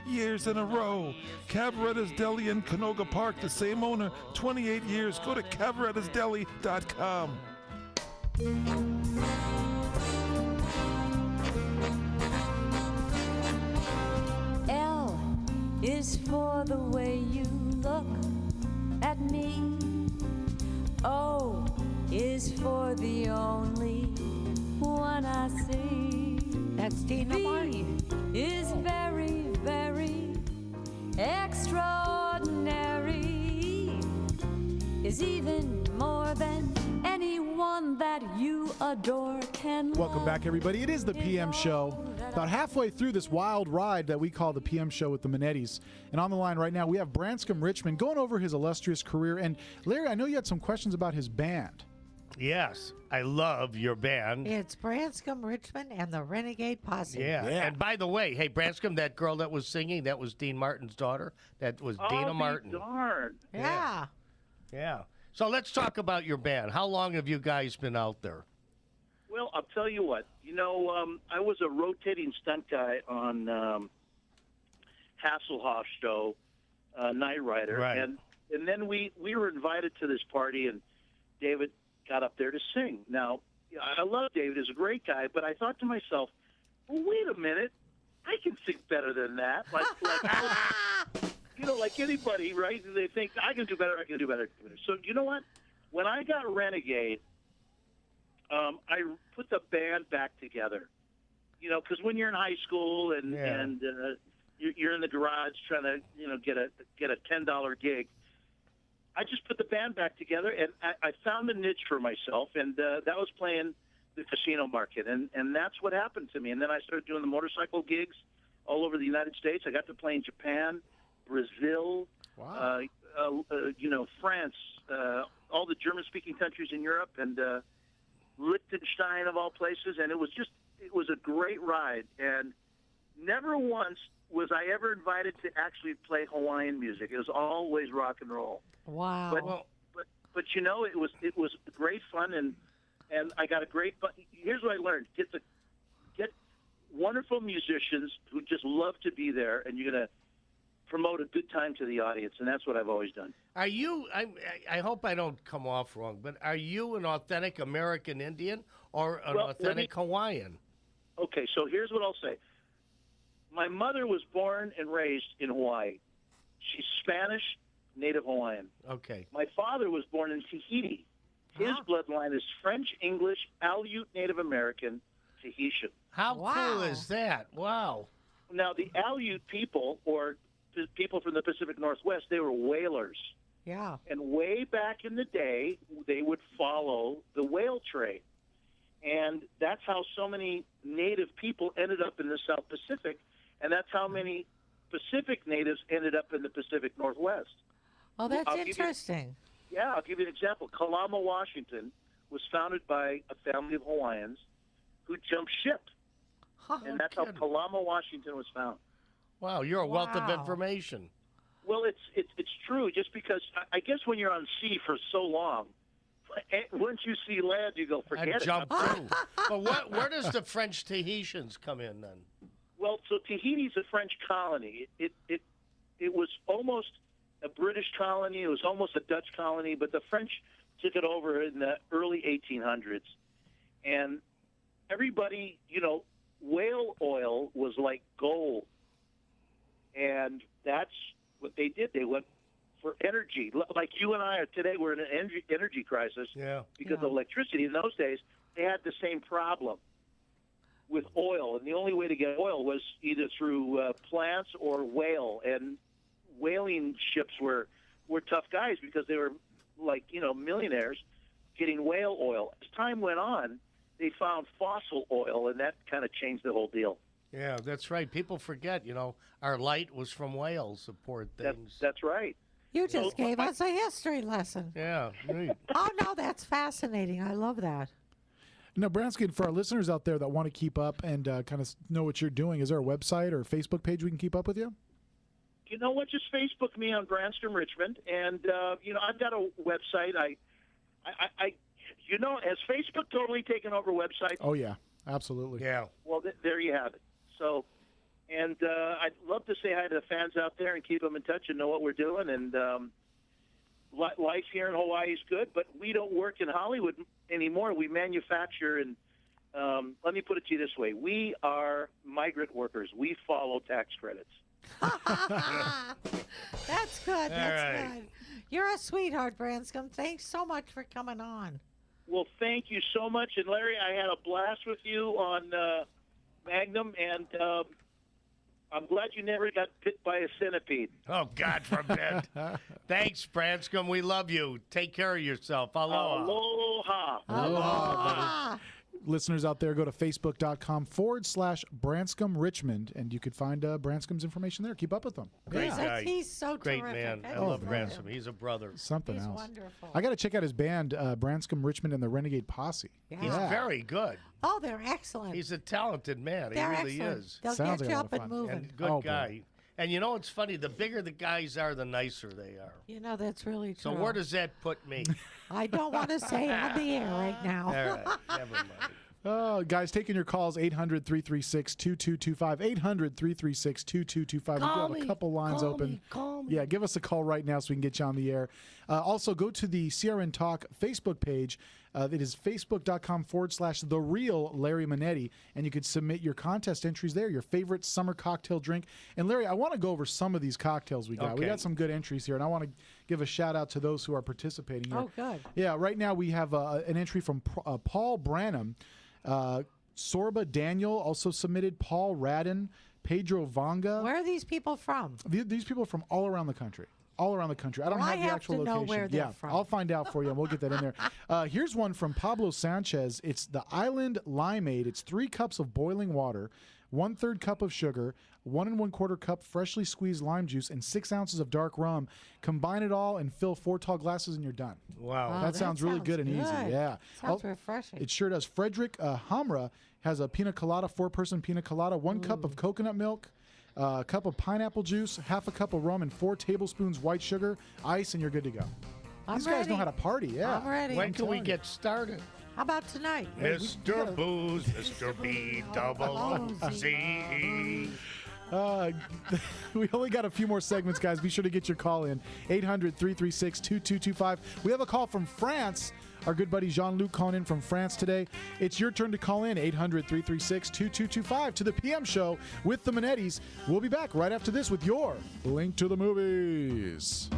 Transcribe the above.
years in a row. Cavaretta's Deli in Canoga Park, the same owner, 28 years. Go to cavarettasdeli.com. L is for the way you look at me. O is for the only one I see. That's Dina Martin. Is very, very extraordinary. Is even more than anyone that you adore can love. Welcome back, everybody. It is the PM Show. About halfway through this wild ride that we call the PM Show with the Manettis. And on the line right now, we have Branscombe Richmond going over his illustrious career. And Larry, I know you had some questions about his band. Yes, I love your band. It's Branscombe Richmond and the Renegade Posse. Yeah. And by the way, hey, Branscombe, that girl that was singing, that was Dean Martin's daughter. That was Dina Martin. Darn. Yeah. Yeah. So let's talk about your band. How long have you guys been out there? Well, I'll tell you what. I was a rotating stunt guy on Hasselhoff's show, Night Rider. Right. And then we were invited to this party, and David got up there to sing. Now, I love David. He's a great guy, but I thought to myself, well, wait a minute. I can sing better than that. Like anybody, right? They think, I can do better. So you know what? When I got Renegade, I put the band back together. Because when you're in high school and you're in the garage trying to get a $10 gig, I just put the band back together, and I found a niche for myself, and that was playing the casino market, and that's what happened to me. And then I started doing the motorcycle gigs all over the United States. I got to play in Japan, Brazil, France, all the German-speaking countries in Europe, and Liechtenstein of all places, and it was a great ride. And never once was I ever invited to actually play Hawaiian music. It was always rock and roll. Wow. But it was great fun, and I got a great. But here's what I learned: get wonderful musicians who just love to be there, and you're gonna promote a good time to the audience, and that's what I've always done. Are you? I hope I don't come off wrong, but are you an authentic American Indian or an authentic Hawaiian? Okay, so here's what I'll say. My mother was born and raised in Hawaii. She's Spanish, Native Hawaiian. Okay. My father was born in Tahiti. His bloodline is French, English, Aleut Native American, Tahitian. How cool is that? Wow. Now, the Aleut people, or people from the Pacific Northwest, they were whalers. Yeah. And way back in the day, they would follow the whale trade. And that's how so many Native people ended up in the South Pacific, and that's how many Pacific natives ended up in the Pacific Northwest. Oh, that's interesting. I'll give you an example. Kalama, Washington was founded by a family of Hawaiians who jumped ship. And that's how Kalama, Washington was found. Wow, you're a wealth of information. Well, it's true, just because I guess when you're on sea for so long, once you see land, you go, forget it. Jump through. But where does the French Tahitians come in then? Well, so Tahiti's a French colony. It was almost a British colony. It was almost a Dutch colony, but the French took it over in the early 1800s. And everybody, whale oil was like gold. And that's what they did. They went for energy. Like you and I are today, we're in an energy crisis because of electricity. In those days, they had the same problem with oil. And the only way to get oil was either through plants or whale. And whaling ships were tough guys because they were millionaires getting whale oil. As time went on, they found fossil oil, and that kind of changed the whole deal. Yeah, that's right. People forget, our light was from whales, support things. That's right. You just gave us a history lesson. Yeah. Oh, no, that's fascinating. I love that. Now, Branscombe, for our listeners out there that want to keep up and kind of know what you're doing, is there a website or Facebook page we can keep up with you? You know what? Just Facebook me on Branscombe Richmond, and I've got a website. Has Facebook totally taken over websites? Oh yeah, absolutely. Yeah. Well, there you have it. So, And I'd love to say hi to the fans out there and keep them in touch and know what we're doing. And life here in Hawaii is good, but we don't work in Hollywood anymore. We manufacture, and let me put it to you this way. We are migrant workers. We follow tax credits. That's good. That's right. good. You're a sweetheart, Branscombe. Thanks so much for coming on. Well, thank you so much. And, Larry, I had a blast with you on Magnum, and I'm glad you never got bit by a centipede. Oh, God forbid. Thanks, Branscombe. We love you. Take care of yourself. Aloha. Aloha. Aloha. Listeners out there, go to facebook.com/Branscombe Richmond, and you could find Branscombe's information there. Keep up with them. Great He's, guy. he's so Great terrific. man. I love love him. Branscombe. He's a brother. Something He's else. wonderful. I got to check out his band, Branscombe Richmond and the Renegade Posse. Yeah. He's very good. Oh, they're excellent. He's a talented man. they're he really excellent. is. They'll Sounds get like a you lot up of and fun. moving. And good Oh, boy. guy. And you know what's funny? The bigger the guys are, the nicer they are. You know, that's really true. So where does that put me? I don't want to say on the air right now. All right. Never mind. Guys, taking your calls, 800-336-2225, 800-336-2225. We do have a couple lines open. Call me. Yeah, give us a call right now so we can get you on the air. Also, go to the CRN Talk Facebook page. It is facebook.com/The Real Larry Manetti, and you could submit your contest entries there, your favorite summer cocktail drink. And Larry, I want to go over some of these cocktails we got. We Okay. got some good entries here, and I want to give a shout out to those who are participating here. Oh, good. Yeah, right now we have an entry from Paul Branham. Sorba Daniel also submitted, Paul Radden, Pedro Vanga. Where are these people from? These people are from all around the country. All around the country. I don't Well, have I the have actual to know location. where they're Yeah, from. I'll find out for you, and we'll get that in there. Here's one from Pablo Sanchez. It's the Island Limeade. It's 3 cups of boiling water, 1/3 cup of sugar, 1 1/4 cup freshly squeezed lime juice, and 6 ounces of dark rum. Combine it all and fill 4 tall glasses, and you're done. Wow. Oh, that sounds really good and easy. good. Yeah. Sounds refreshing. It sure does. Frederick Hamra has a pina colada, 4-person pina colada, 1 cup of coconut milk, a cup of pineapple juice, 1/2 cup of rum, and 4 tablespoons white sugar, ice, and you're good to go. I'm These guys know ready. how to party. Yeah. I'm ready. When can we telling you. get started? How about tonight? Mr. Booze, Mr. B, double O-Z. We only got a few more segments, guys. Be sure to get your call in. 800-336-2225. We have a call from France. Our good buddy Jean-Luc calling in from France today. It's your turn to call in. 800-336-2225 to the PM show with the Manettis. We'll be back right after this with your Link to the Movies.